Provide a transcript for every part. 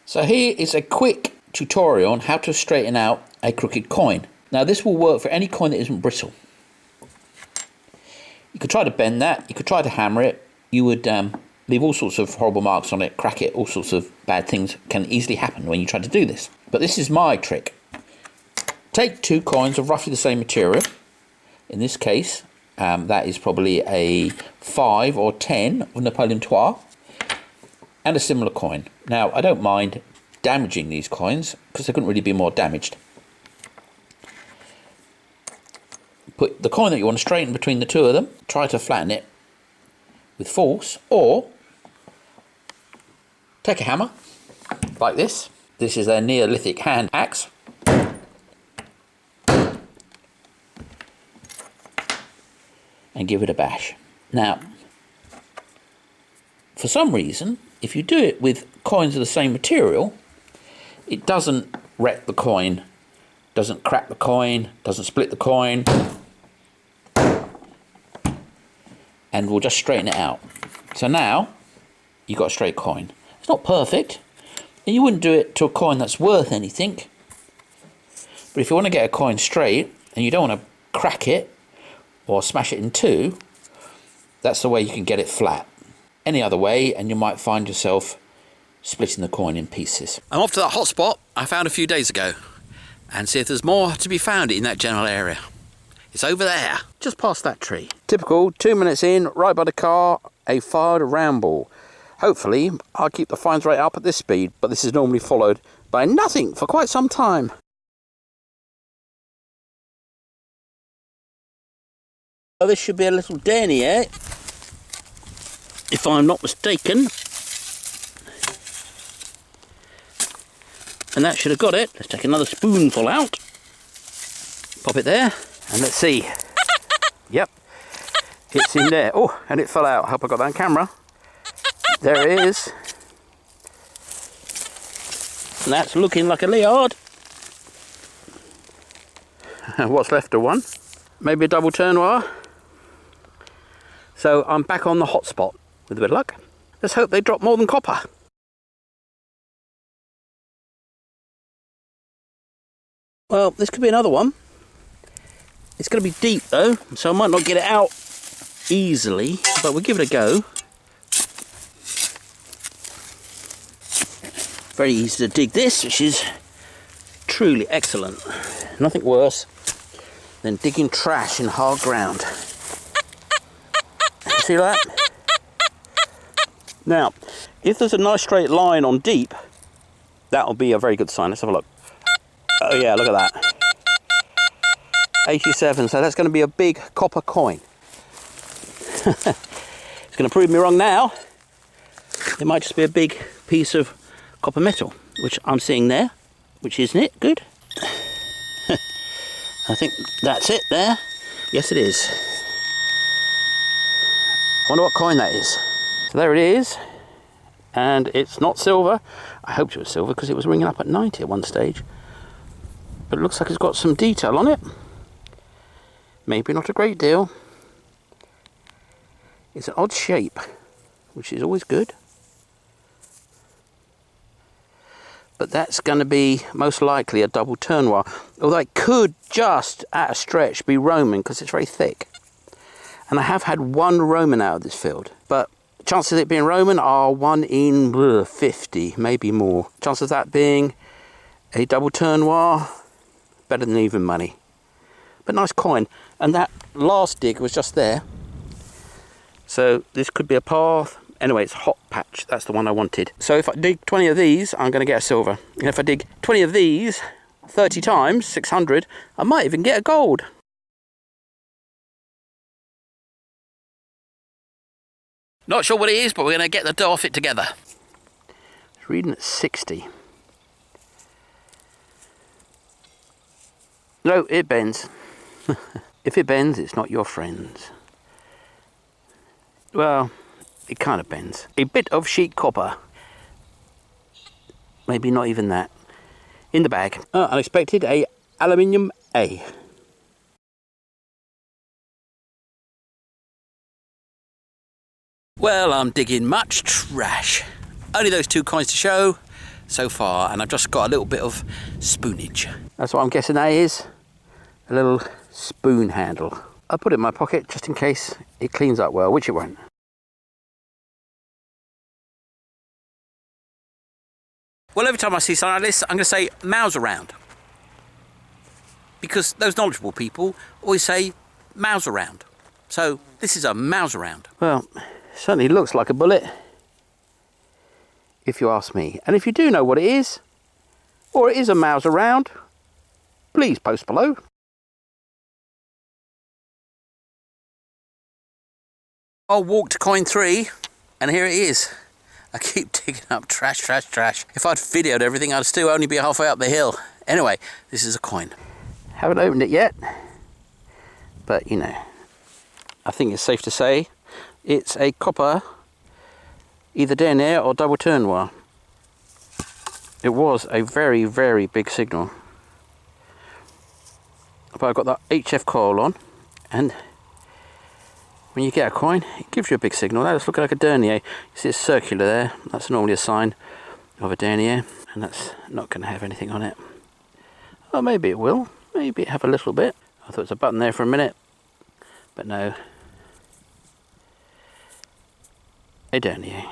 So here is a quick tutorial on how to straighten out a crooked coin. Now this will work for any coin that isn't brittle. You could try to bend that, you could try to hammer it, you would leave all sorts of horrible marks on it, crack it, all sorts of bad things can easily happen when you try to do this. But this is my trick. Take two coins of roughly the same material. In this case, that is probably a 5 or 10 of Napoleon III, and a similar coin. Now, I don't mind damaging these coins because they couldn't really be more damaged. Put the coin that you want to straighten between the two of them, try to flatten it with force, or take a hammer like this. This is a Neolithic hand axe. And give it a bash. Now, for some reason, if you do it with coins of the same material, it doesn't wreck the coin, doesn't crack the coin, doesn't split the coin, and will just straighten it out. So now, you've got a straight coin. It's not perfect, and you wouldn't do it to a coin that's worth anything, but if you want to get a coin straight, and you don't want to crack it, or smash it in two, that's the way you can get it flat. Any other way and you might find yourself splitting the coin in pieces. I'm off to that hot spot I found a few days ago and see if there's more to be found in that general area. It's over there, just past that tree. Typical 2 minutes in, right by the car, a fired round ball. Hopefully I'll keep the fines rate up at this speed, but this is normally followed by nothing for quite some time. Oh, this should be a little denier, if I'm not mistaken. And that should have got it. Let's take another spoonful out. Pop it there, and let's see. Yep, it's in there. Oh, and it fell out. I hope I got that on camera. There it is. And that's looking like a Liard. What's left of one? Maybe a double tournoir. So I'm back on the hot spot with a bit of luck. Let's hope they drop more than copper. Well, this could be another one. It's going to be deep though, so I might not get it out easily, but we'll give it a go. Very easy to dig this, which is truly excellent. Nothing worse than digging trash in hard ground. See that? Now, if there's a nice straight line on deep, that'll be a very good sign. Let's have a look. Oh yeah, look at that. 87, so that's going to be a big copper coin. It's going to prove me wrong now. It might just be a big piece of copper metal, which I'm seeing there, which isn't it? Good. I think that's it there. Yes, it is. I wonder what coin that is. So there it is, and it's not silver. I hoped it was silver because it was ringing up at 90 at one stage. But it looks like it's got some detail on it. Maybe not a great deal. It's an odd shape, which is always good. But that's going to be most likely a double tournoir. Although it could just, at a stretch, be Roman because it's very thick. And I have had one Roman out of this field, but chances of it being Roman are 1 in 50, maybe more. Chances of that being a double tournoir, better than even money. But nice coin, and that last dig was just there. So this could be a path. Anyway, it's a hot patch, that's the one I wanted. So if I dig 20 of these, I'm going to get a silver. And if I dig 20 of these 30 times, 600, I might even get a gold. Not sure what it is, but we're going to get the dough off it together. It's reading at 60. No, it bends. If it bends, it's not your friends. Well, it kind of bends. A bit of sheet copper. Maybe not even that. In the bag. Unexpected, a aluminium A. Well, I'm digging much trash. Only those 2 coins to show, so far, and I've just got a little bit of spoonage. That's what I'm guessing that is. A little spoon handle. I'll put it in my pocket just in case it cleans up well, which it won't. Well, every time I see something like this, I'm going to say, mouse around. Because those knowledgeable people always say, mouse around. So, this is a mouse around. Well, certainly looks like a bullet, if you ask me. And if you do know what it is, or it is a mouse around, please post below. I walked to coin 3, and here it is. I keep digging up trash, trash, trash. If I'd videoed everything, I'd still only be halfway up the hill. Anyway, this is a coin. Haven't opened it yet, but you know, I think it's safe to say it's a copper, either dernier or double turn noir. It was a very, very big signal. But I've got that HF coil on, and when you get a coin, it gives you a big signal. That looks looking like a dernier. You see it's circular there. That's normally a sign of a dernier, and that's not going to have anything on it. Oh, maybe it will. Maybe it have a little bit. I thought it was a button there for a minute, but no. A dernier.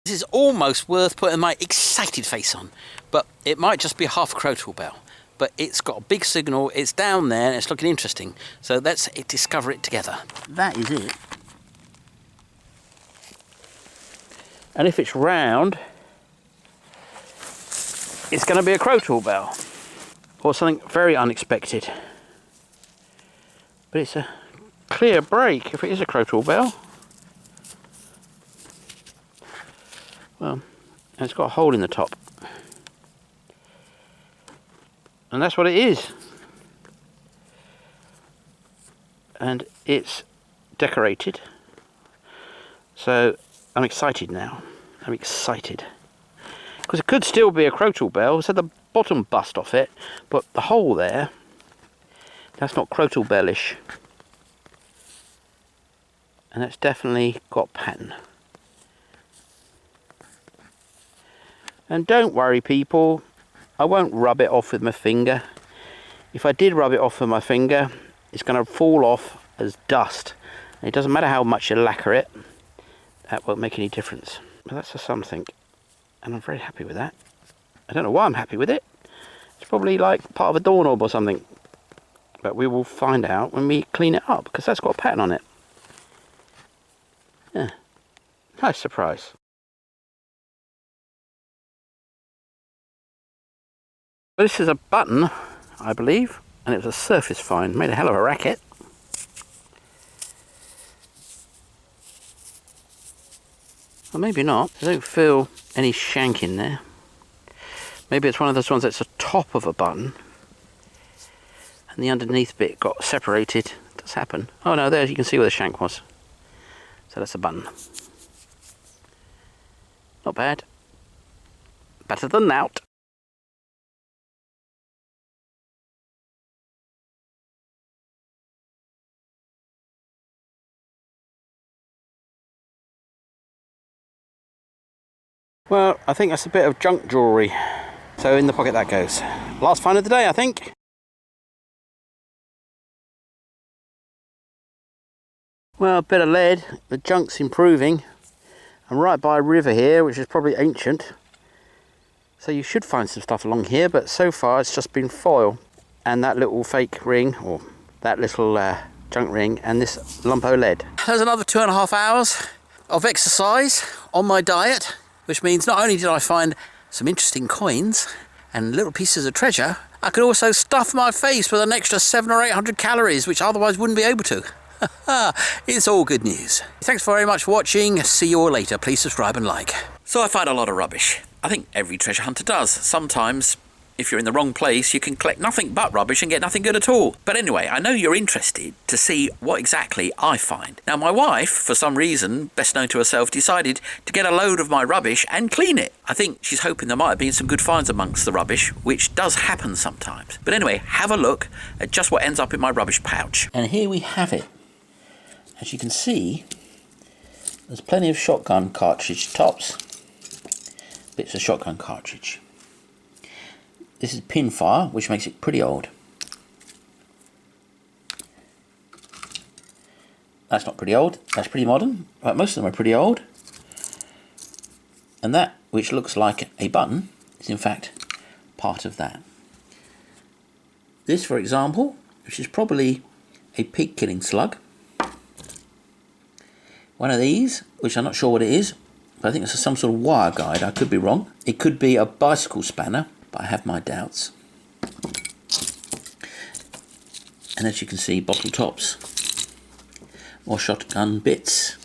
This is almost worth putting my excited face on, but it might just be half a crotal bell. But it's got a big signal, it's down there, and it's looking interesting. So let's discover it together. That is it. And if it's round, it's going to be a crotal bell. Or something very unexpected. But it's a clear break if it is a crotal bell. Well, and it's got a hole in the top. And that's what it is. And it's decorated. So I'm excited now. I'm excited. Because it could still be a crotal bell. So the bottom bust off it, but the hole there, that's not crotal bellish. And that's definitely got pattern. And don't worry, people, I won't rub it off with my finger. If I did rub it off with my finger, it's going to fall off as dust. And it doesn't matter how much you lacquer it, that won't make any difference. But that's a something, and I'm very happy with that. I don't know why I'm happy with it. It's probably like part of a doorknob or something. But we will find out when we clean it up, because that's got a pattern on it. Yeah, nice surprise. This is a button, I believe, and it was a surface find. Made a hell of a racket. Well, maybe not. I don't feel any shank in there. Maybe it's one of those ones that's the top of a button, and the underneath bit got separated. It does happen. Oh no, there you can see where the shank was. So that's a button. Not bad. Better than that. Well, I think that's a bit of junk jewellery. So in the pocket that goes. Last find of the day, I think. Well, a bit of lead. The junk's improving. I'm right by a river here, which is probably ancient. So you should find some stuff along here, but so far it's just been foil. And that little fake ring, or that little junk ring, and this lump of lead. There's another 2.5 hours of exercise on my diet. Which means not only did I find some interesting coins and little pieces of treasure, I could also stuff my face with an extra 700 or 800 calories, which otherwise wouldn't be able to. It's all good news. Thanks very much for watching. See you all later. Please subscribe and like. So I find a lot of rubbish. I think every treasure hunter does. Sometimes, if you're in the wrong place, you can collect nothing but rubbish and get nothing good at all. But anyway, I know you're interested to see what exactly I find. Now, my wife, for some reason, best known to herself, decided to get a load of my rubbish and clean it. I think she's hoping there might have been some good finds amongst the rubbish, which does happen sometimes. But anyway, have a look at just what ends up in my rubbish pouch. And here we have it. As you can see, There's plenty of shotgun cartridge tops, bits of shotgun cartridge. This is pin fire, which makes it pretty old. That's not pretty old, that's pretty modern. Right, most of them are pretty old. And that, which looks like a button, is in fact part of that. This, for example, which is probably a pig killing slug. One of these, which I'm not sure what it is, but I think it's some sort of wire guide, I could be wrong. It could be a bicycle spanner, but I have my doubts. And as you can see, bottle tops, more shotgun bits,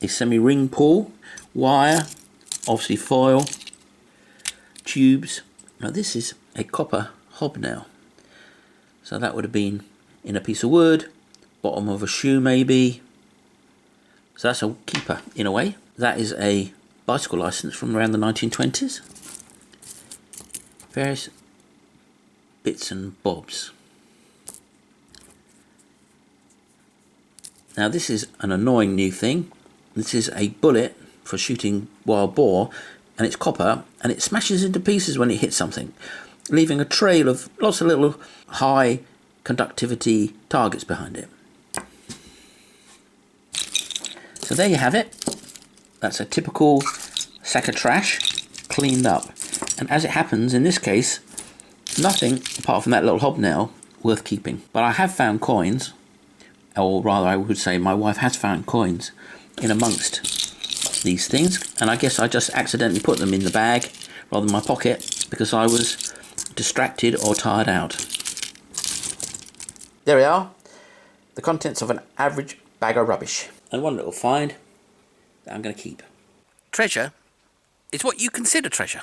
a semi-ring pull, wire, obviously foil, tubes. Now this is a copper hobnail, so that would have been in a piece of wood, bottom of a shoe maybe. So that's a keeper in a way. That is a bicycle license from around the 1920s. Various bits and bobs. Now this is an annoying new thing. This is a bullet for shooting wild boar, and it's copper, and it smashes into pieces when it hits something, leaving a trail of lots of little high conductivity targets behind it. So there you have it. That's a typical sack of trash cleaned up. And as it happens, in this case, nothing apart from that little hobnail worth keeping. But I have found coins, or rather I would say my wife has found coins in amongst these things, and I guess I just accidentally put them in the bag rather than my pocket because I was distracted or tired out. There we are, the contents of an average bag of rubbish, and one little find that I'm going to keep. Treasure is what you consider treasure.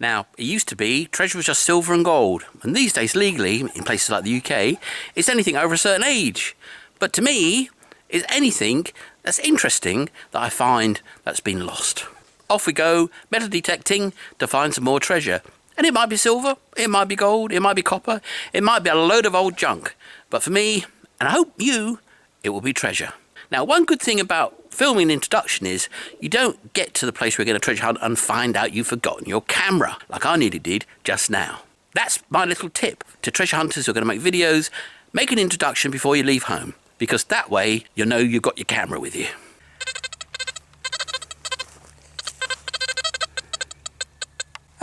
Now, it used to be treasure was just silver and gold, and these days legally, in places like the UK, it's anything over a certain age. But to me, it's anything that's interesting that I find that's been lost. Off we go, metal detecting to find some more treasure. And it might be silver, it might be gold, it might be copper, it might be a load of old junk. But for me, and I hope you, it will be treasure. Now, one good thing about filming an introduction is you don't get to the place where you're going to treasure hunt and find out you've forgotten your camera, like I nearly did just now. That's my little tip to treasure hunters who are going to make videos. Make an introduction before you leave home, because that way you know you've got your camera with you.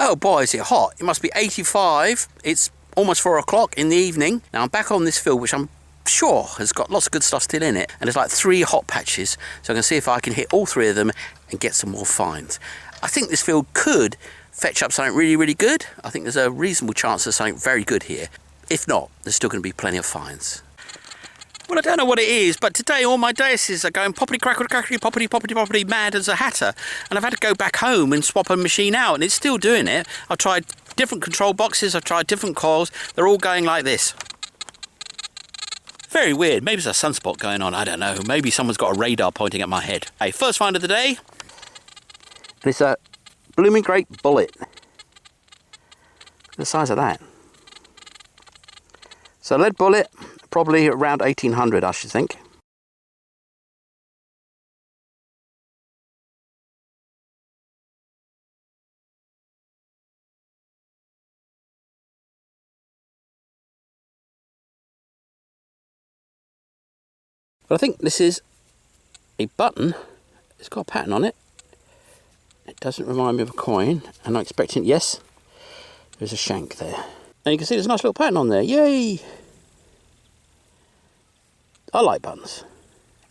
Oh boy, is it hot. It must be 85. It's almost 4 o'clock in the evening. Now I'm back on this field, which I'm sure has got lots of good stuff still in it, and there's like 3 hot patches, so I can see if I can hit all 3 of them and get some more finds. I think this field could fetch up something really, really good. I think there's a reasonable chance of something very good here. If not, there's still going to be plenty of finds. Well, I don't know what it is, but today all my dices are going poppity crackety crackety poppity poppity poppity mad as a hatter, and I've had to go back home and swap a machine out, and it's still doing it. I've tried different control boxes, I've tried different coils, they're all going like this. Very weird. Maybe there's a sunspot going on, I don't know. Maybe someone's got a radar pointing at my head. Hey, first find of the day. It's a blooming great bullet. The size of that. So lead bullet, probably around 1800, I should think. But I think this is a button. It's got a pattern on it. It doesn't remind me of a coin, and I'm expecting, yes, there's a shank there. And you can see there's a nice little pattern on there. Yay! I like buttons.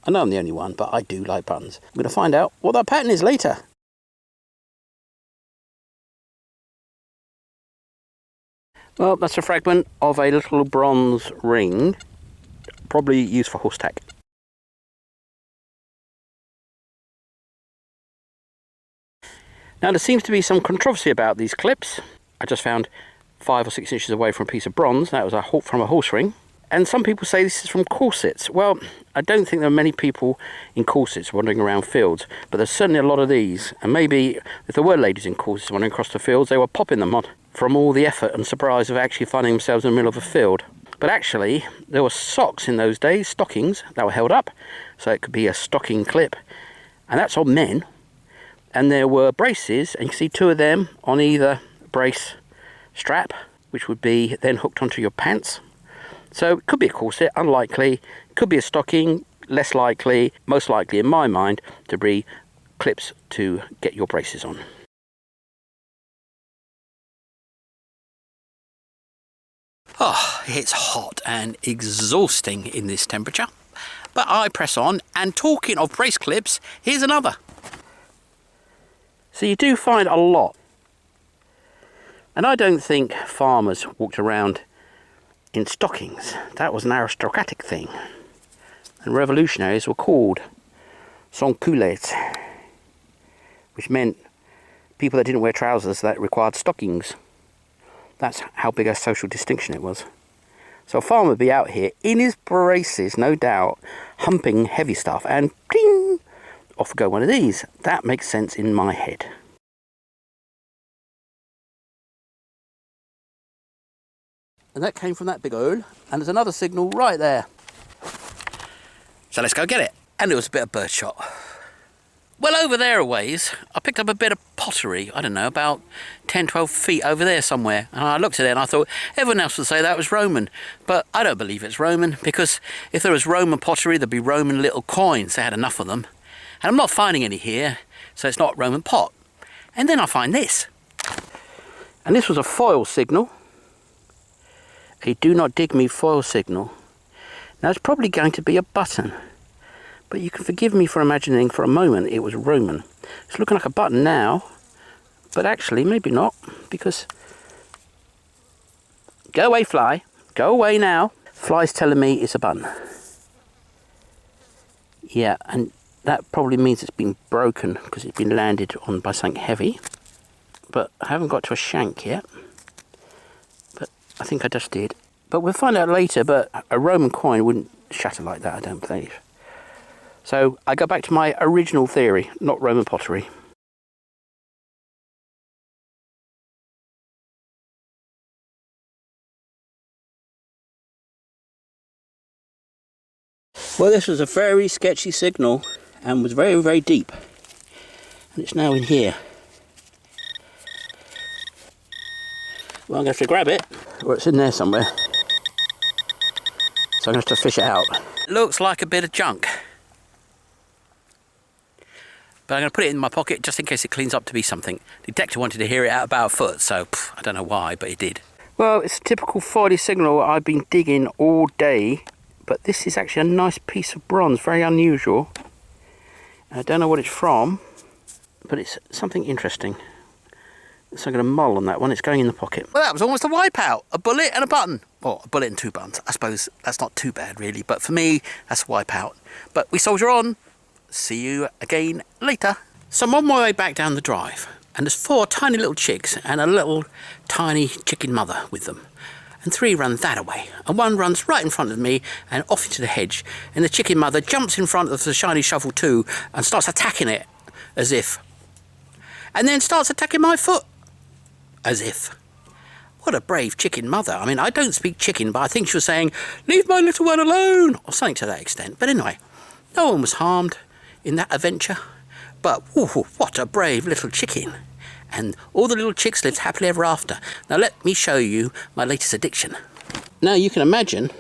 I know I'm the only one, but I do like buttons. I'm going to find out what that pattern is later. Well, that's a fragment of a little bronze ring, probably used for horse tack. Now, there seems to be some controversy about these clips. I just found 5 or 6 inches away from a piece of bronze. That was from a horse ring. And some people say this is from corsets. Well, I don't think there are many people in corsets wandering around fields, but there's certainly a lot of these. And maybe if there were ladies in corsets wandering across the fields, they were popping them on from all the effort and surprise of actually finding themselves in the middle of a field. But actually, there were socks in those days, stockings, that were held up. So it could be a stocking clip. And that's on men. And there were braces, and you can see 2 of them on either brace strap, which would be then hooked onto your pants. So it could be a corset, unlikely. It could be a stocking, less likely. Most likely, in my mind, to be clips to get your braces on. Oh, it's hot and exhausting in this temperature. But I press on, and talking of brace clips, here's another. So you do find a lot. And I don't think farmers walked around in stockings. That was an aristocratic thing. And revolutionaries were called sans-culottes, which meant people that didn't wear trousers that required stockings. That's how big a social distinction it was. So a farmer would be out here in his braces, no doubt, humping heavy stuff, and ding, off would go one of these. That makes sense in my head. And that came from that big hole, and there's another signal right there. So let's go get it. And it was a bit of birdshot. Well, over there a ways, I picked up a bit of pottery, I don't know, about 10, 12 feet over there somewhere. And I looked at it and I thought, everyone else would say that was Roman. But I don't believe it's Roman, because if there was Roman pottery, there'd be Roman little coins. They had enough of them. And I'm not finding any here, so it's not Roman pot. And then I find this. And this was a foil signal. A do not dig me foil signal. Now it's probably going to be a button. But you can forgive me for imagining for a moment it was Roman. It's looking like a button now, but actually maybe not, because... Go away, fly. Go away now. Fly's telling me it's a button. Yeah, and that probably means it's been broken because it's been landed on by something heavy. But I haven't got to a shank yet. But I think I just did. But we'll find out later, but a Roman coin wouldn't shatter like that, I don't believe. So I go back to my original theory, not Roman pottery. Well, this was a very sketchy signal and was very, very deep. And it's now in here. Well, I'm going to have to grab it, or it's in there somewhere. So I'm going to have to fish it out. Looks like a bit of junk. But I'm going to put it in my pocket just in case it cleans up to be something. The detector wanted to hear it at about a foot, so I don't know why, but it did. Well, it's a typical foily signal I've been digging all day, but this is actually a nice piece of bronze, very unusual. I don't know what it's from, but it's something interesting. So I'm going to mull on that one. It's going in the pocket. Well, that was almost a wipeout. A bullet and a button. Well, a bullet and 2 buttons. I suppose that's not too bad, really, but for me, that's a wipeout. But we soldier on. See you again later. So I'm on my way back down the drive, and there's 4 tiny little chicks and a little tiny chicken mother with them. And 3 run that away, and 1 runs right in front of me and off into the hedge, and the chicken mother jumps in front of the shiny shovel too and starts attacking it, as if. And then starts attacking my foot, as if. What a brave chicken mother. I mean, I don't speak chicken, but I think she was saying, "Leave my little one alone," or something to that extent. But anyway, no one was harmed in that adventure, but ooh, what a brave little chicken. And all the little chicks lived happily ever after. Now let me show you my latest addiction. Now you can imagine,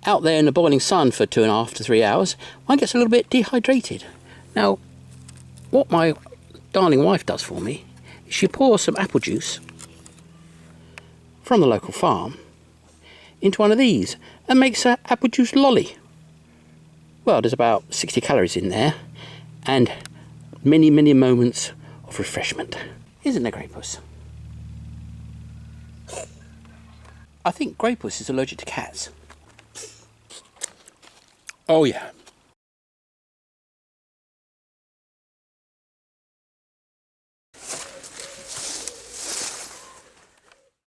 out there in the boiling sun for 2.5 to 3 hours, one gets a little bit dehydrated. Now, what my darling wife does for me is she pours some apple juice from the local farm into one of these and makes an apple juice lolly. Well, there's about 60 calories in there, and many, many moments of refreshment. Isn't there, Greypus? I think Greypus is allergic to cats. Oh yeah.